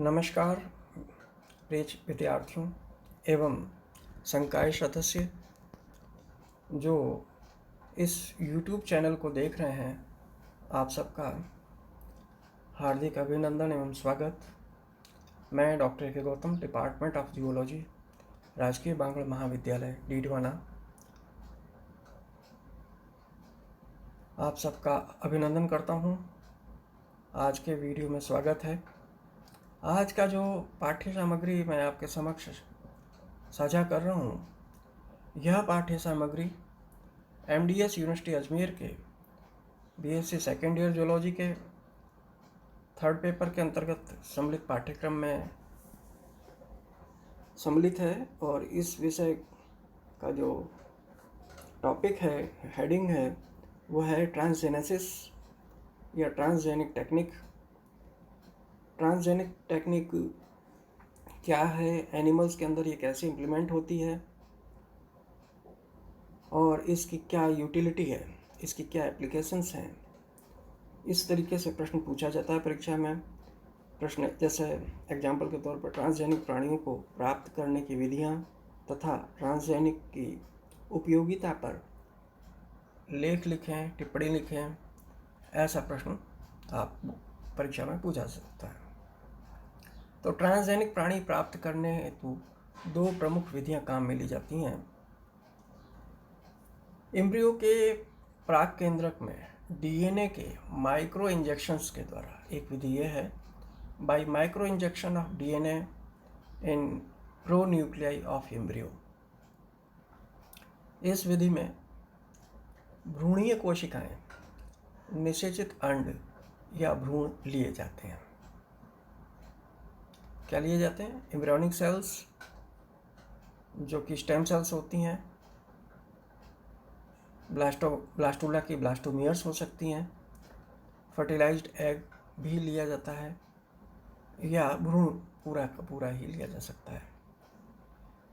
नमस्कार प्रिय विद्यार्थियों एवं संकाय सदस्य जो इस YouTube चैनल को देख रहे हैं, आप सबका हार्दिक अभिनंदन एवं स्वागत। मैं डॉक्टर के गौतम, डिपार्टमेंट ऑफ जियोलॉजी, राजकीय बांगड़ महाविद्यालय डीडवाना, आप सबका अभिनंदन करता हूं। आज के वीडियो में स्वागत है। आज का जो पाठ्य सामग्री मैं आपके समक्ष साझा कर रहा हूँ, यह पाठ्य सामग्री MDS यूनिवर्सिटी अजमेर के BSc सेकेंड ईयर जूलॉजी के थर्ड पेपर के अंतर्गत सम्मिलित पाठ्यक्रम में सम्मिलित है। और इस विषय का जो टॉपिक है, हेडिंग है, वो है ट्रांसजेनेसिस या ट्रांसजेनिक टेक्निक। ट्रांसजेनिक टेक्निक क्या है, एनिमल्स के अंदर ये कैसे इम्प्लीमेंट होती है और इसकी क्या यूटिलिटी है, इसकी क्या एप्लीकेशंस हैं। इस तरीके से प्रश्न पूछा जाता है परीक्षा में। प्रश्न जैसे एग्जाम्पल के तौर पर ट्रांसजेनिक प्राणियों को प्राप्त करने की विधियां तथा ट्रांसजेनिक की उपयोगिता पर लेख लिखें, टिप्पणी लिखें। ऐसा प्रश्न आप परीक्षा में पूछा सकता है। तो ट्रांसजेनिक प्राणी प्राप्त करने हेतु दो प्रमुख विधियां काम में ली जाती हैं। एम्ब्रियो के प्राक केंद्रक में DNA के माइक्रो इंजेक्शंस के द्वारा एक विधि यह है, bye micro injection of DNA in pronuclei of embryo. इस विधि में भ्रूणीय कोशिकाएं, निषेचित अंड या भ्रूण लिए जाते हैं। क्या लिए जाते हैं? एम्ब्रियोनिक सेल्स जो कि स्टेम सेल्स होती हैं, ब्लास्टुला की ब्लास्टोमियर्स हो सकती हैं, फर्टिलाइज्ड एग भी लिया जाता है या भ्रूण पूरा का पूरा ही लिया जा सकता है।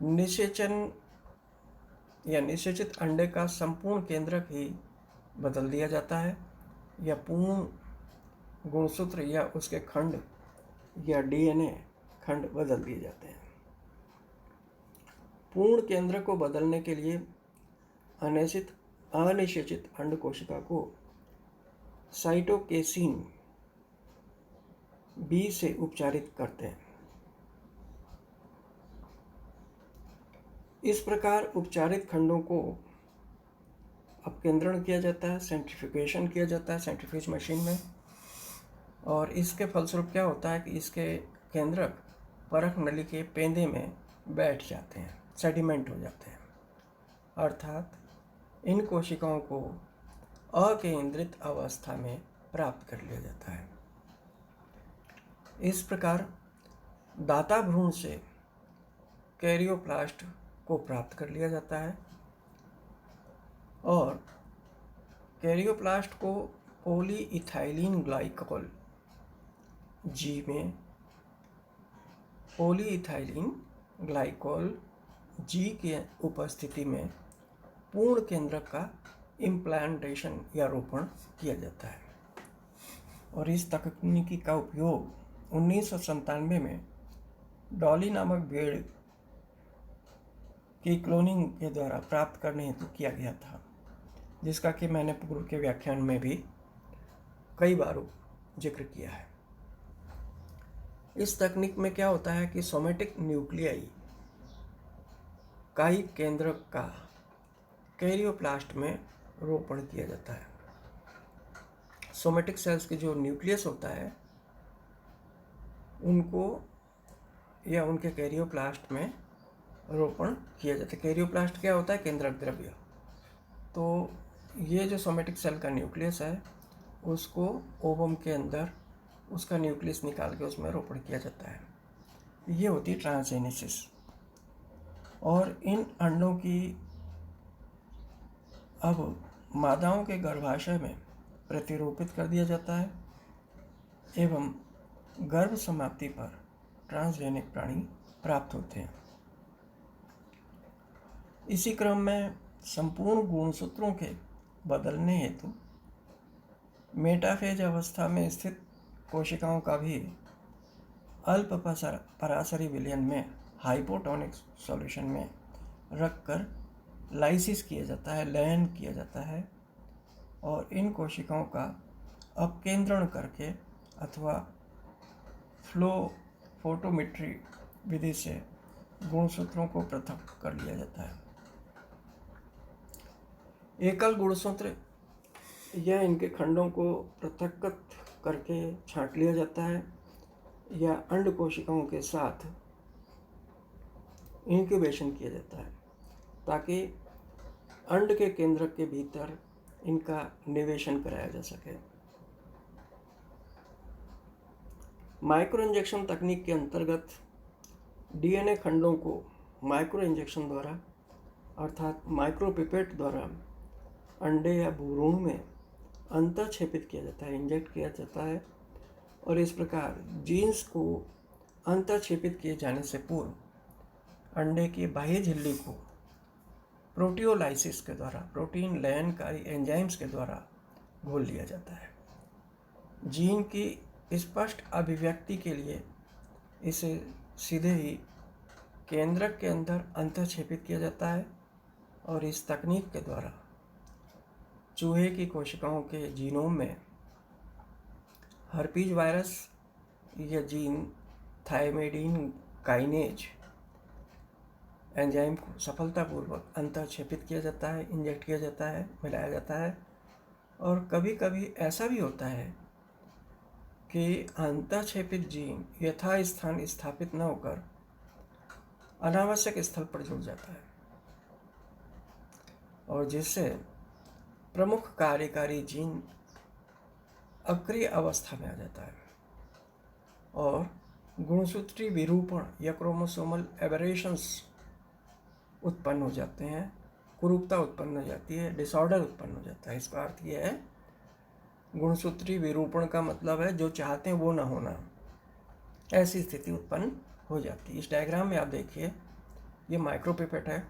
निषेचन या निषेचित अंडे का संपूर्ण केंद्रक ही बदल दिया जाता है या पूर्ण गुणसूत्र या उसके खंड या DNA खंड बदल दिए जाते हैं। पूर्ण केंद्र को बदलने के लिए अनिषेचित अंड कोशिका को साइटोकेसिन B से उपचारित करते हैं। इस प्रकार उपचारित खंडों को अपकेंद्रण किया जाता है, सेंट्रीफ्यूगेशन किया जाता है सेंट्रीफ्यूज मशीन में। और इसके फलस्वरूप क्या होता है कि इसके केंद्रक परख नली के पेंदे में बैठ जाते हैं, सेडिमेंट हो जाते हैं, अर्थात इन कोशिकाओं को अकेंद्रित अवस्था में प्राप्त कर लिया जाता है। इस प्रकार दाता भ्रूण से कैरियोप्लास्ट को प्राप्त कर लिया जाता है और कैरियोप्लास्ट को पॉलीइथाइलिन ग्लाइकोल G में पॉलीइथाइलिन ग्लाइकोल G के उपस्थिति में पूर्ण केंद्रक का इम्प्लांटेशन या रोपण किया जाता है। और इस तकनीकी का उपयोग 1997 में डॉली नामक भेड़ की क्लोनिंग के द्वारा प्राप्त करने हेतु किया गया था, जिसका कि मैंने पूर्व के व्याख्यान में भी कई बार जिक्र किया है। इस तकनीक में क्या होता है कि सोमेटिक न्यूक्लियाई काई केंद्रक का कैरियोप्लास्ट में रोपण किया जाता है। सोमेटिक सेल्स के जो न्यूक्लियस होता है उनको या उनके कैरियोप्लास्ट में रोपण किया जाता है। कैरियोप्लास्ट क्या होता है? केंद्रक द्रव्य। तो ये जो सोमेटिक सेल का न्यूक्लियस है उसको ओवम के अंदर उसका न्यूक्लियस निकाल के उसमें रोपण किया जाता है। ये होती है ट्रांसजेनेसिस। और इन अंडों की अब मादाओं के गर्भाशय में प्रतिरोपित कर दिया जाता है एवं गर्भ समाप्ति पर ट्रांसजेनिक प्राणी प्राप्त होते हैं। इसी क्रम में संपूर्ण गुणसूत्रों के बदलने हेतु मेटाफेज अवस्था में स्थित कोशिकाओं का भी अल्प परासरी विलयन में हाइपोटोनिक सॉल्यूशन में रखकर लाइसिस किया जाता है, लयन किया जाता है और इन कोशिकाओं का अपकेंद्रण करके अथवा फ्लो फोटोमेट्री विधि से गुणसूत्रों को पृथक कर लिया जाता है। एकल गुणसूत्र या इनके खंडों को पृथक करके छांट लिया जाता है या अंड कोशिकाओं के साथ इंक्यूबेशन किया जाता है ताकि अंड के केंद्रक के भीतर इनका निवेशन कराया जा सके। माइक्रो इंजेक्शन तकनीक के अंतर्गत डीएनए खंडों को माइक्रो इंजेक्शन द्वारा अर्थात माइक्रोपिपेट द्वारा अंडे या भ्रूण में अंतःक्षेपित किया जाता है, इंजेक्ट किया जाता है और इस प्रकार जीन्स को अंतःक्षेपित किए जाने से पूर्व अंडे की बाह्य झिल्ली को प्रोटियोलाइसिस के द्वारा, प्रोटीन लयनकारी एंजाइम्स के द्वारा घोल लिया जाता है। जीन की स्पष्ट अभिव्यक्ति के लिए इसे सीधे ही केंद्रक के अंदर अंतःक्षेपित किया जाता है और इस तकनीक के द्वारा चूहे की कोशिकाओं के जीनोम में हर्पीज वायरस या जीन थायमिडीन काइनेज एंजाइम को सफलतापूर्वक अंतःक्षेपित किया जाता है, इंजेक्ट किया जाता है, मिलाया जाता है। और कभी कभी ऐसा भी होता है कि अंतःक्षेपित जीन यथास्थान स्थापित न होकर अनावश्यक स्थल पर जुड़ जाता है और जिससे प्रमुख कार्यकारी जीन अक्रिय अवस्था में आ जाता है और गुणसूत्री विरूपण या क्रोमोसोमल एबरेशंस उत्पन्न हो जाते हैं, कुरूपता उत्पन्न हो जाती है, डिसऑर्डर उत्पन्न हो जाता है। इसका अर्थ यह है, गुणसूत्री विरूपण का मतलब है जो चाहते हैं वो ना होना, ऐसी स्थिति उत्पन्न हो जाती है। इस डायग्राम में आप देखिए, ये माइक्रोपिपेट है,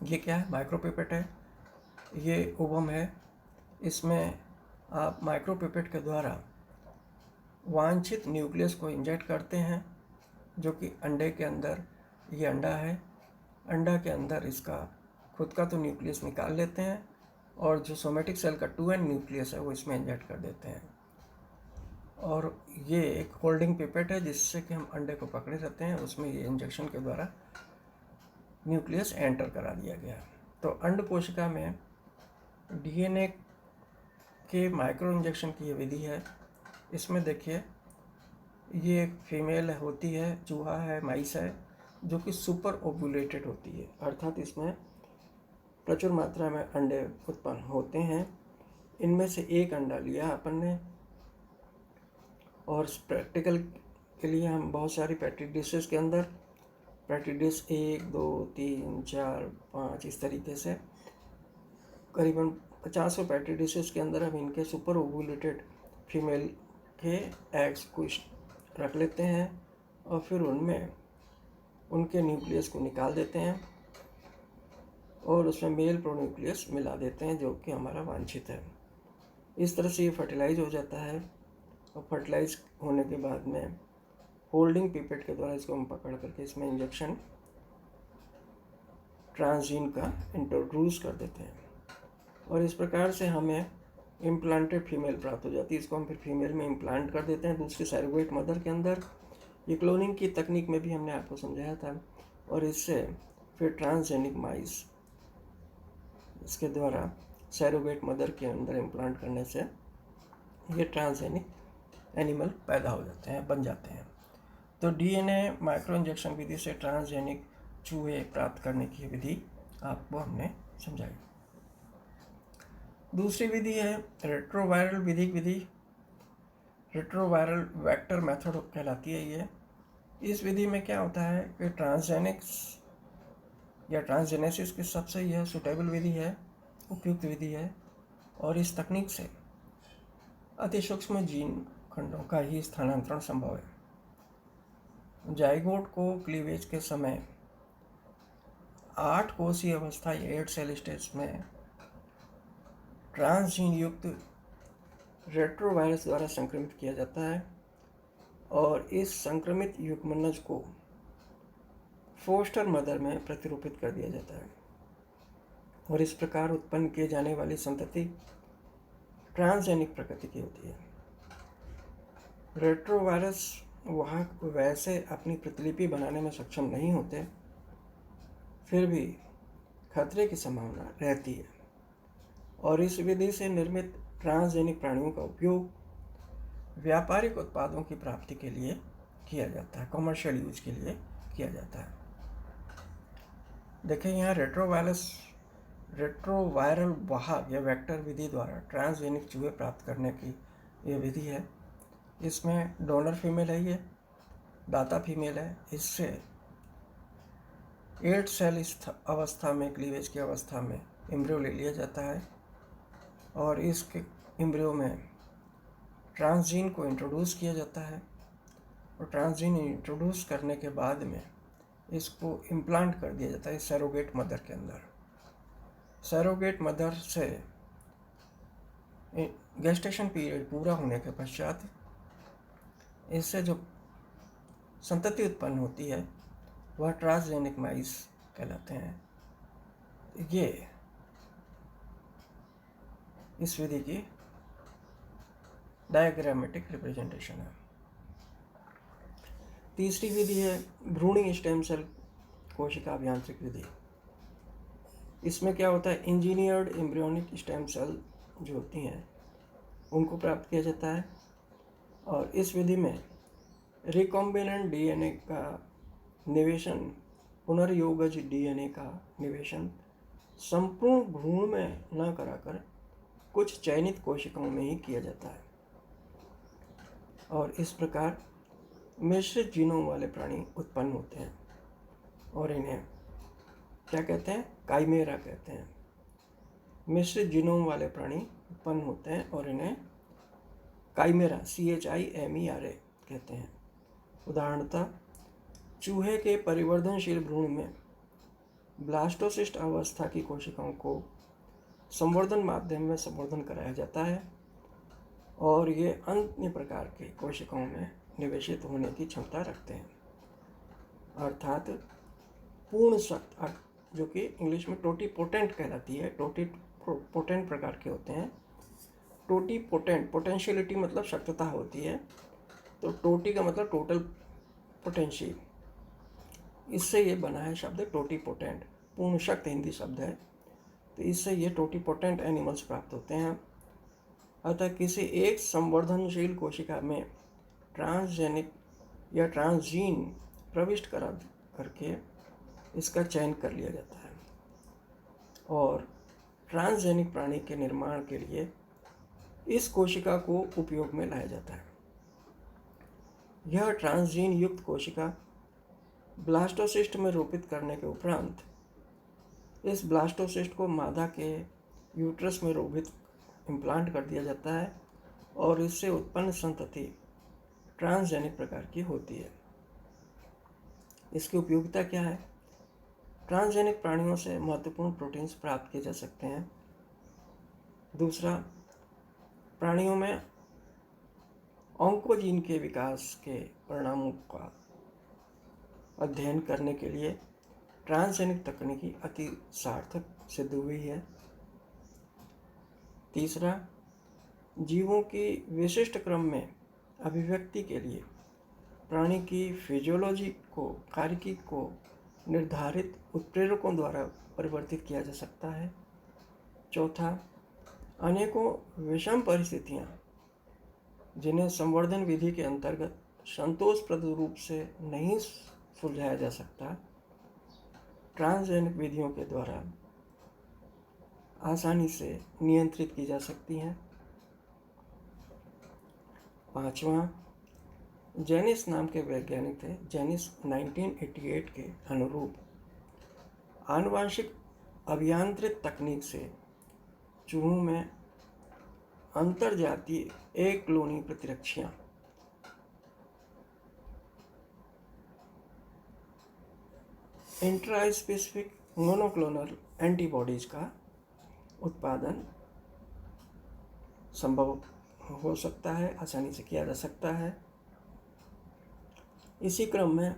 ये क्या है, माइक्रोपिपेट है, ये ओवम है। इसमें आप माइक्रोपिपेट के द्वारा वांछित न्यूक्लियस को इंजेक्ट करते हैं जो कि अंडे के अंदर, ये अंडा है, अंडा के अंदर इसका खुद का तो न्यूक्लियस निकाल लेते हैं और जो सोमेटिक सेल का 2n न्यूक्लियस है वो इसमें इंजेक्ट कर देते हैं और ये एक होल्डिंग पिपेट है जिससे कि हम अंडे को पकड़े रहते हैं, उसमें ये इंजेक्शन के द्वारा न्यूक्लियस एंटर करा दिया गया। तो अंड कोशिका में डीएनए के माइक्रो इंजेक्शन की ये विधि है। इसमें देखिए, ये एक फीमेल होती है, चूहा है, माइस है, जो कि सुपर ओव्यूलेटेड होती है, अर्थात इसमें प्रचुर मात्रा में अंडे उत्पन्न होते हैं। इनमें से एक अंडा लिया अपन ने और प्रैक्टिकल के लिए हम बहुत सारी पेट्री डिशेस के अंदर, पेट्री डिश 1, 2, 3, 4, 5 इस तरीके से करीबन 50 पेट्री डिशेस के अंदर हम इनके सुपर ओव्यूलेटेड फीमेल के एग्स को रख लेते हैं और फिर उनमें उनके न्यूक्लियस को निकाल देते हैं और उसमें मेल प्रोन्यूक्लियस मिला देते हैं जो कि हमारा वांछित है। इस तरह से ये फर्टिलाइज हो जाता है और फर्टिलाइज होने के बाद में होल्डिंग पिपेट के द्वारा इसको हम पकड़ करके इसमें इंजेक्शन ट्रांसजीन का इंट्रोड्यूस कर देते हैं और इस प्रकार से हमें इम्प्लांटेड फीमेल प्राप्त हो जाती है। इसको हम फिर फीमेल में इम्प्लांट कर देते हैं दूसरी सैरोगेट मदर के अंदर। ये क्लोनिंग की तकनीक में भी हमने आपको समझाया था और इससे फिर ट्रांसजेनिक माइस इसके द्वारा सैरोगेट मदर के अंदर इम्प्लांट करने से ये ट्रांसजेनिक एनिमल पैदा हो जाते हैं, बन जाते हैं। तो डीएनए माइक्रो इंजेक्शन विधि से ट्रांसजेनिक चूहे प्राप्त करने की विधि आपको हमने समझाई। दूसरी विधि है रेट्रोवायरल विधि, रेट्रोवायरल वेक्टर मेथड कहलाती है ये। इस विधि में क्या होता है कि ट्रांसजेनिक्स या ट्रांसजेनेसिस की सबसे यह सुटेबल विधि है, उपयुक्त विधि है और इस तकनीक से अति सूक्ष्म जीन खंडों का ही स्थानांतरण संभव है। जाइगोट को क्लीवेज के समय 8 कोषीय अवस्था या 8 सेल स्टेज में ट्रांसजीन युक्त रेट्रोवायरस द्वारा संक्रमित किया जाता है और इस संक्रमित युग्मनज को फोस्टर मदर में प्रतिरूपित कर दिया जाता है और इस प्रकार उत्पन्न किए जाने वाली संतति ट्रांसजेनिक प्रकृति की होती है। रेट्रोवायरस वाहक वैसे अपनी प्रतिलिपि बनाने में सक्षम नहीं होते, फिर भी खतरे की संभावना रहती है और इस विधि से निर्मित ट्रांसजेनिक प्राणियों का उपयोग व्यापारिक उत्पादों की प्राप्ति के लिए किया जाता है, कमर्शियल यूज के लिए किया जाता है। देखें यहाँ रेट्रोवायरल वाहक या वेक्टर विधि द्वारा ट्रांसजेनिक चूहे प्राप्त करने की ये विधि है। इसमें डोनर फीमेल है, ये दाता फीमेल है। इससे 8 सेल अवस्था में, क्लीवेज की अवस्था में एम्ब्रियो ले लिया जाता है और इसके एम्ब्रियो में ट्रांसजीन को इंट्रोड्यूस किया जाता है और ट्रांसजीन इंट्रोड्यूस करने के बाद में इसको इम्प्लांट कर दिया जाता है सैरोगेट मदर के अंदर। सैरोगेट मदर से गेस्टेशन पीरियड पूरा होने के पश्चात इससे जो संतति उत्पन्न होती है वह ट्रांसजेनिक माइस कहलाते हैं। ये इस विधि की डायग्रामेटिक रिप्रेजेंटेशन है। तीसरी विधि है भ्रूणी स्टेम सेल कोशिका अभियांत्रिक विधि। इसमें क्या होता है, इंजीनियर्ड एम्ब्रियोनिक स्टेम सेल जो होती हैं उनको प्राप्त किया जाता है और इस विधि में रिकॉम्बिनेंट डीएनए का निवेशन, पुनर्योगज डीएनए का निवेशन संपूर्ण भ्रूण में न कराकर कुछ चयनित कोशिकाओं में ही किया जाता है और इस प्रकार मिश्रित जीनोम वाले प्राणी उत्पन्न होते हैं और इन्हें क्या कहते हैं, काइमेरा कहते हैं। मिश्रित जीनोम वाले प्राणी उत्पन्न होते हैं और इन्हें काइमेरा CHIMERA कहते हैं। उदाहरणतः चूहे के परिवर्धनशील भ्रूण में ब्लास्टोसिस्ट अवस्था की कोशिकाओं को संवर्धन माध्यम में संवर्धन कराया जाता है और ये अन्य प्रकार के कोशिकाओं में निवेशित होने की क्षमता रखते हैं, अर्थात पूर्ण शक्त, जो कि इंग्लिश में टोटीपोटेंट कहलाती है। टोटीपोटेंट प्रकार के होते हैं। टोटीपोटेंट, पोटेंशियलिटी मतलब शक्तता होती है, तो टोटी का मतलब टोटल पोटेंशियल, इससे ये बना है शब्द टोटीपोटेंट। पूर्ण शक्त हिंदी शब्द है, तो इससे ये टोटीपोटेंट एनिमल्स प्राप्त होते हैं। अतः किसी एक संवर्धनशील कोशिका में ट्रांसजेनिक या ट्रांसजीन प्रविष्ट करके इसका चयन कर लिया जाता है और ट्रांसजेनिक प्राणी के निर्माण के लिए इस कोशिका को उपयोग में लाया जाता है। यह ट्रांसजीन युक्त कोशिका ब्लास्टोसिस्ट में रोपित करने के उपरांत इस ब्लास्टोसिस्ट को मादा के यूट्रस में रोपित इम्प्लांट कर दिया जाता है और इससे उत्पन्न संतति ट्रांसजेनिक प्रकार की होती है। इसकी उपयोगिता क्या है? ट्रांसजेनिक प्राणियों से महत्वपूर्ण प्रोटीन्स प्राप्त किए जा सकते हैं। दूसरा, प्राणियों में ऑन्कोजीन के विकास के परिणामों का अध्ययन करने के लिए ट्रांसजेनिक तकनीकी अति सार्थक सिद्ध हुई है। तीसरा, जीवों की विशिष्ट क्रम में अभिव्यक्ति के लिए प्राणी की फिजियोलॉजी को, कार्यकी को निर्धारित उत्प्रेरकों द्वारा परिवर्तित किया जा सकता है। चौथा, अनेकों विषम परिस्थितियां जिन्हें संवर्धन विधि के अंतर्गत संतोषप्रद रूप से नहीं सुलझाया जा सकता, ट्रांसजेनिक विधियों के द्वारा आसानी से नियंत्रित की जा सकती हैं। पांचवा, जेनिस नाम के वैज्ञानिक थे। जेनिस 1988 के अनुरूप आनुवांशिक अभियांत्रिक तकनीक से चूहों में अंतरजातीय एक क्लोनी प्रतिरक्षियां इंट्रास्पेसिफिक मोनोक्लोनल एंटीबॉडीज का उत्पादन संभव हो सकता है, आसानी से किया जा सकता है। इसी क्रम में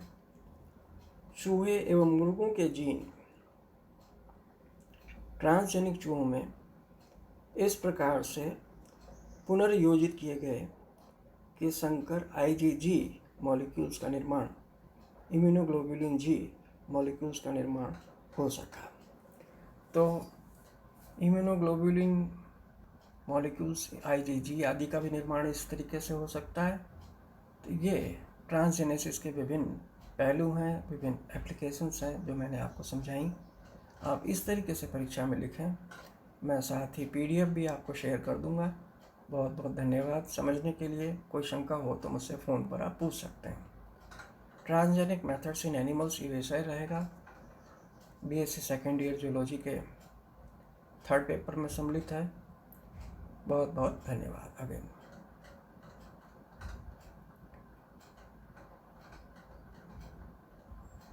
चूहे एवं मुर्गों के जीन ट्रांसजेनिक चूहों में इस प्रकार से पुनर्योजित किए गए कि संकर IgG मॉलिक्यूल्स का निर्माण, इम्यूनोग्लोबुलिन G मॉलिक्यूल्स का निर्माण हो सका। तो इम्यूनोग्लोबुलिन मॉलिक्यूल्स IgG आदि का भी निर्माण इस तरीके से हो सकता है। तो ये ट्रांसजेनेसिस के विभिन्न पहलू हैं, विभिन्न एप्लीकेशंस हैं जो मैंने आपको समझाई। आप इस तरीके से परीक्षा में लिखें। मैं साथ ही PDF भी आपको शेयर कर दूंगा। बहुत बहुत धन्यवाद समझने के लिए। कोई शंका हो तो मुझसे फ़ोन पर आप पूछ सकते हैं। ट्रांसजेनिक मेथड्स इन एनिमल्स ये विषय रहेगा। BSc सेकेंड ईयर जूलॉजी के 3rd पेपर में सम्मिलित है। बहुत बहुत धन्यवाद अगेन।